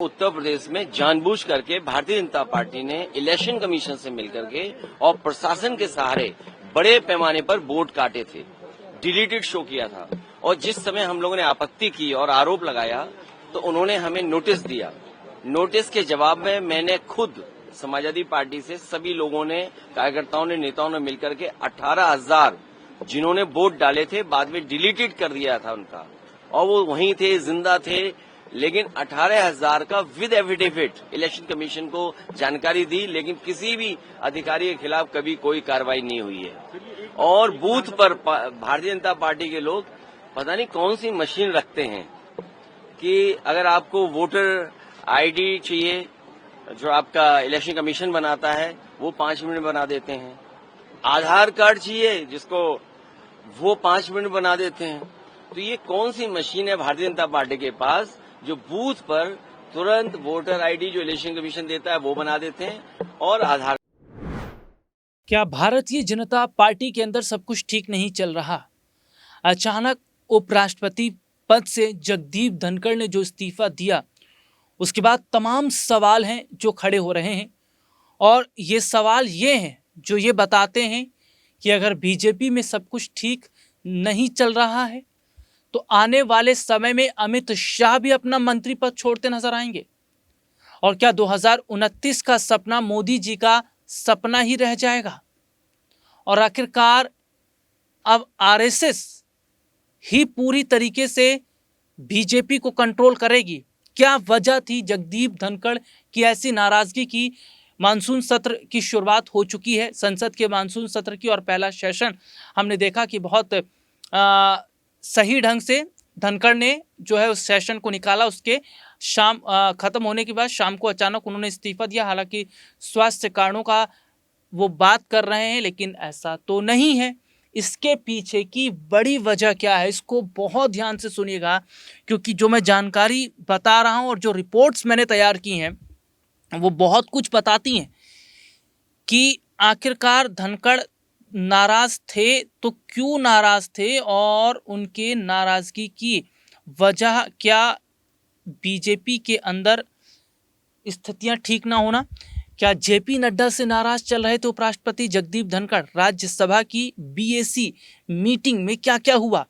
उत्तर प्रदेश में जानबूझ करके भारतीय जनता पार्टी ने इलेक्शन कमीशन से मिलकर के और प्रशासन के सहारे बड़े पैमाने पर वोट काटे थे, डिलीटेड शो किया था। और जिस समय हम लोगों ने आपत्ति की और आरोप लगाया तो उन्होंने हमें नोटिस दिया। नोटिस के जवाब में मैंने खुद समाजवादी पार्टी से सभी लोगों ने, कार्यकर्ताओं ने, नेताओं ने मिलकर के 18,000 जिन्होंने वोट डाले थे बाद में डिलीटेड कर दिया था उनका, और वो वहीं थे, जिंदा थे, लेकिन 18,000 का विद एफिडेविट इलेक्शन कमीशन को जानकारी दी, लेकिन किसी भी अधिकारी के खिलाफ कभी कोई कार्रवाई नहीं हुई है। और बूथ पर भारतीय जनता पार्टी के लोग पता नहीं कौन सी मशीन रखते हैं कि अगर आपको वोटर आईडी चाहिए जो आपका इलेक्शन कमीशन बनाता है वो 5 मिनट बना देते हैं, आधार कार्ड चाहिए जिसको वो 5 मिनट बना देते हैं। तो ये कौन सी मशीन है भारतीय जनता पार्टी के पास जो बूथ पर तुरंत वोटर आईडी जो इलेक्शन कमीशन देता है वो बना देते हैं और आधार। क्या भारतीय जनता पार्टी के अंदर सब कुछ ठीक नहीं चल रहा? अचानक उपराष्ट्रपति पद से जगदीप धनखड़ ने जो इस्तीफा दिया उसके बाद तमाम सवाल हैं जो खड़े हो रहे हैं, और ये सवाल ये हैं जो ये बताते हैं कि अगर बीजेपी में सब कुछ ठीक नहीं चल रहा है तो आने वाले समय में अमित शाह भी अपना मंत्री पद छोड़ते नजर आएंगे। और क्या 2029 का सपना मोदी जी का सपना ही रह जाएगा? और आखिरकार अब आरएसएस ही पूरी तरीके से बीजेपी को कंट्रोल करेगी? क्या वजह थी जगदीप धनखड़ की ऐसी नाराजगी की? मानसून सत्र की शुरुआत हो चुकी है, संसद के मानसून सत्र की, और पहला सेशन हमने देखा कि बहुत सही ढंग से धनखड़ ने जो है उस सेशन को निकाला। उसके शाम खत्म होने के बाद शाम को अचानक उन्होंने इस्तीफा दिया। हालांकि स्वास्थ्य कारणों का वो बात कर रहे हैं, लेकिन ऐसा तो नहीं है। इसके पीछे की बड़ी वजह क्या है, इसको बहुत ध्यान से सुनिएगा, क्योंकि जो मैं जानकारी बता रहा हूं और जो रिपोर्ट्स मैंने तैयार की हैं वो बहुत कुछ बताती हैं कि आखिरकार धनखड़ नाराज थे तो क्यों नाराज थे, और उनके नाराजगी की वजह क्या? बीजेपी के अंदर स्थितियां ठीक ना होना? क्या जेपी नड्डा से नाराज चल रहे थे उपराष्ट्रपति जगदीप धनखड़? राज्यसभा की बीएसी मीटिंग में क्या क्या हुआ?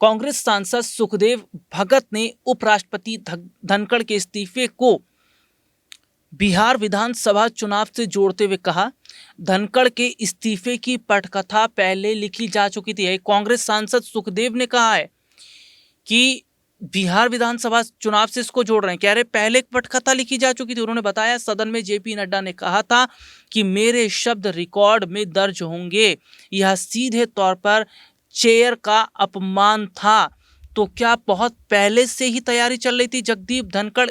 कांग्रेस सांसद सुखदेव भगत ने उपराष्ट्रपति धनखड़ के इस्तीफे को बिहार विधानसभा चुनाव से जोड़ते हुए कहा, धनखड़ के इस्तीफे की पटकथा पहले लिखी जा चुकी थी। कांग्रेस सांसद सुखदेव ने कहा है कि बिहार विधानसभा चुनाव से इसको जोड़ रहे हैं, कह रहे पहले पटकथा लिखी जा चुकी थी। उन्होंने बताया सदन में जेपी नड्डा ने कहा था कि मेरे शब्द रिकॉर्ड में दर्ज होंगे, यह सीधे तौर पर चेयर का अपमान था। तो क्या बहुत पहले से ही तैयारी चल रही थी जगदीप धनखड़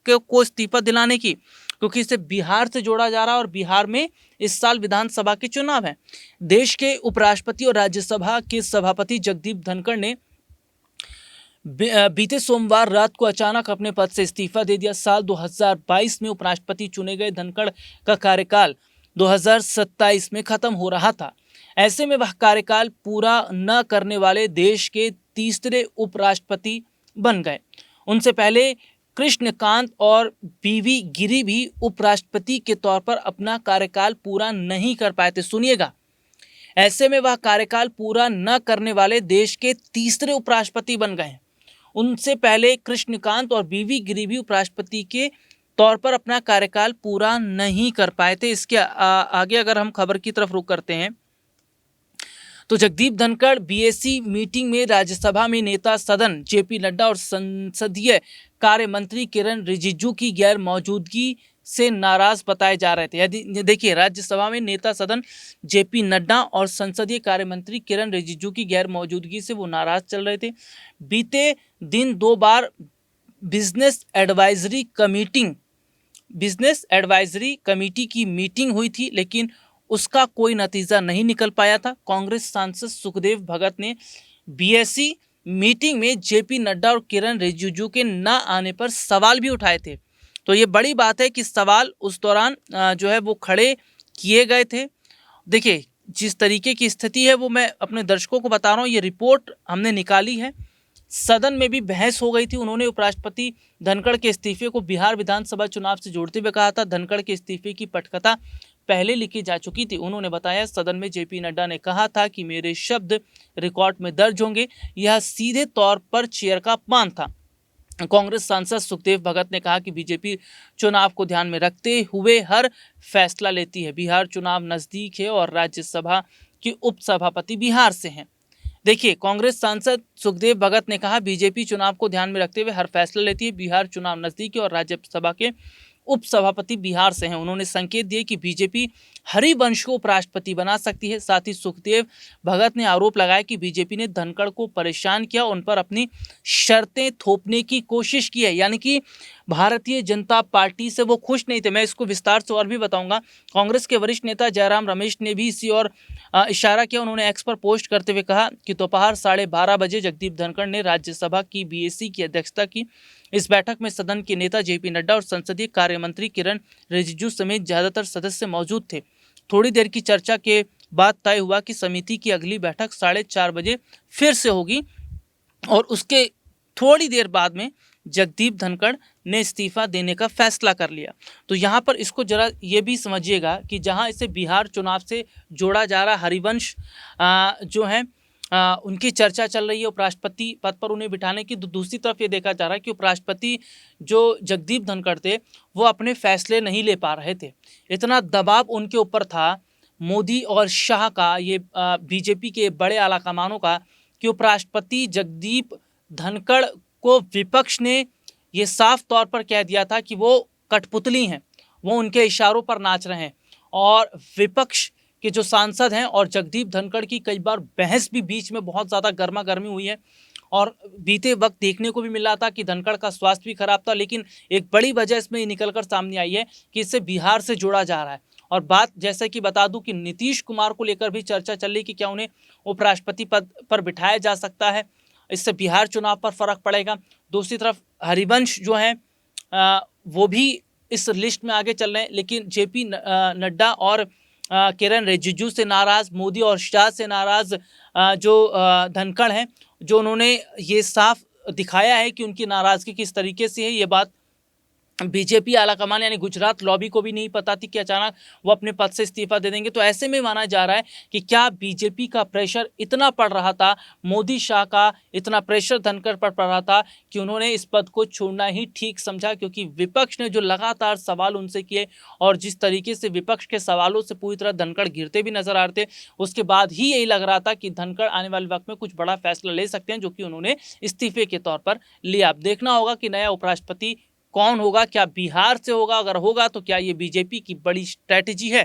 को इस्तीफा दिलाने की? क्योंकि इसे बिहार से जोड़ा जा रहा है और बिहार में इस साल विधानसभा के चुनाव हैं। देश के उपराष्ट्रपति और राज्यसभा के सभापति जगदीप धनखड़ ने बीते सोमवार रात को अचानक अपने पद से इस्तीफा दे दिया। साल 2022 में उपराष्ट्रपति चुने गए धनखड़ का कार्यकाल 2027 में खत्म हो रहा था। ऐसे में वह कार्यकाल पूरा न करने वाले देश के तीसरे उपराष्ट्रपति बन गए। उनसे पहले कृष्णकांत और बीवी गिरी भी उपराष्ट्रपति के तौर पर अपना कार्यकाल पूरा नहीं कर पाए थे। सुनिएगा, ऐसे में वह कार्यकाल पूरा न करने वाले देश के तीसरे उपराष्ट्रपति बन गए। उनसे पहले कृष्णकांत और बीवी गिरी भी उपराष्ट्रपति के तौर पर अपना कार्यकाल पूरा नहीं कर पाए थे। इसके आगे अगर हम खबर की तरफ रुख करते हैं तो जगदीप धनखड़ बीएसी मीटिंग में राज्यसभा में नेता सदन जेपी नड्डा और संसदीय कार्य मंत्री किरण रिजिजू की गैर मौजूदगी से नाराज बताए जा रहे थे। यदि देखिए, राज्यसभा में नेता सदन जेपी नड्डा और संसदीय कार्य मंत्री किरण रिजिजू की गैर मौजूदगी से वो नाराज चल रहे थे। बीते दिन 2 बार बिजनेस एडवाइजरी कमेटी की मीटिंग हुई थी, लेकिन उसका कोई नतीजा नहीं निकल पाया था। कांग्रेस सांसद सुखदेव भगत ने बीएसी मीटिंग में जेपी नड्डा और किरण रिजिजू के न आने पर सवाल भी उठाए थे। तो ये बड़ी बात है कि सवाल उस दौरान जो है वो खड़े किए गए थे। देखिए, जिस तरीके की स्थिति है वो मैं अपने दर्शकों को बता रहा हूँ, ये रिपोर्ट हमने निकाली है सदन में भी बहस हो गई थी। उन्होंने उपराष्ट्रपति धनखड़ के इस्तीफे को बिहार विधानसभा चुनाव से जोड़ते हुए कहा था। धनखड़ के इस्तीफे की पटकथा पहले लिखी जा चुकी थी। उन्होंने बताया, सदन में जेपी नड्डा ने कहा था कि मेरे शब्द रिकॉर्ड में दर्ज होंगे। यह सीधे तौर पर चेयर का अपमान था। कांग्रेस सांसद सुखदेव भगत ने कहा कि बीजेपी चुनाव को ध्यान में रखते हुए हर फैसला लेती है। बिहार चुनाव नजदीक है और राज्यसभा के उपसभापति बिहार से हैं। देखिए, कांग्रेस सांसद सुखदेव भगत ने कहा, बीजेपी चुनाव को ध्यान में रखते हुए हर फैसला लेती है। बिहार चुनाव नजदीक है और राज्यसभा के उपसभापति बिहार से हैं। उन्होंने संकेत दिए कि बीजेपी हरिवंश को उपराष्ट्रपति बना सकती है। साथ ही सुखदेव भगत ने आरोप लगाया कि बीजेपी ने धनखड़ को परेशान किया, उन पर अपनी शर्तें थोपने की कोशिश की है। यानी कि भारतीय जनता पार्टी से वो खुश नहीं थे। मैं इसको विस्तार से और भी बताऊंगा। कांग्रेस के वरिष्ठ नेता जयराम रमेश ने भी इसी और इशारा किया। उन्होंने एक्स पर पोस्ट करते हुए कहा कि दोपहर 12:30 बजे जगदीप धनखड़ ने राज्यसभा की बीएसी की अध्यक्षता की। इस बैठक में सदन के नेता जेपी नड्डा और संसदीय कार्य मंत्री किरण रिजिजू समेत ज्यादातर सदस्य मौजूद थे। थोड़ी देर की चर्चा के बाद तय हुआ कि समिति की अगली बैठक 4:30 बजे फिर से होगी और उसके थोड़ी देर बाद में जगदीप धनखड़ ने इस्तीफा देने का फैसला कर लिया। तो यहाँ पर इसको जरा ये भी समझिएगा कि जहाँ इसे बिहार चुनाव से जोड़ा जा रहा हरिवंश जो है उनकी चर्चा चल रही है उपराष्ट्रपति पद पर उन्हें बिठाने की। दूसरी तरफ ये देखा जा रहा है कि उपराष्ट्रपति जो जगदीप धनखड़ थे वो अपने फैसले नहीं ले पा रहे थे। इतना दबाव उनके ऊपर था मोदी और शाह का, ये बीजेपी के बड़े आला कमानों का, कि उपराष्ट्रपति जगदीप धनखड़ को विपक्ष ने ये साफ तौर पर कह दिया था कि वो कठपुतली हैं, वो उनके इशारों पर नाच रहे हैं। और विपक्ष के जो सांसद हैं और जगदीप धनखड़ की कई बार बहस भी बीच में बहुत ज़्यादा गर्मा गर्मी हुई है। और बीते वक्त देखने को भी मिला था कि धनखड़ का स्वास्थ्य भी खराब था। लेकिन एक बड़ी वजह इसमें ये निकल कर सामने आई है कि इसे बिहार से जोड़ा जा रहा है। और बात जैसे कि बता दूं कि नीतीश कुमार को लेकर भी चर्चा चल रही कि क्या उन्हें उपराष्ट्रपति पद पर बिठाया जा सकता है, इससे बिहार चुनाव पर फर्क पड़ेगा। दूसरी तरफ हरिवंश जो है वो भी इस लिस्ट में आगे चल रहे हैं। लेकिन जेपी नड्डा और किरण रिजिजू से नाराज, मोदी और शाह से नाराज जो धनखड़ हैं, जो उन्होंने ये साफ दिखाया है कि उनकी नाराजगी किस तरीके से है। ये बात बीजेपी आलाकमान यानी गुजरात लॉबी को भी नहीं पता थी कि अचानक वो अपने पद से इस्तीफा दे देंगे। तो ऐसे में माना जा रहा है कि क्या बीजेपी का प्रेशर इतना पड़ रहा था, मोदी शाह का इतना प्रेशर धनखड़ पर पड़ रहा था कि उन्होंने इस पद को छोड़ना ही ठीक समझा। क्योंकि विपक्ष ने जो लगातार सवाल उनसे किए और जिस तरीके से विपक्ष के सवालों से पूरी तरह धनखड़ घिरते भी नजर आ रहे थे, उसके बाद ही यही लग रहा था कि धनखड़ आने वाले वक्त में कुछ बड़ा फैसला ले सकते हैं, जो कि उन्होंने इस्तीफे के तौर पर लिया। अब देखना होगा कि नया उपराष्ट्रपति कौन होगा, क्या बिहार से होगा, अगर होगा तो क्या ये बीजेपी की बड़ी स्ट्रैटेजी है।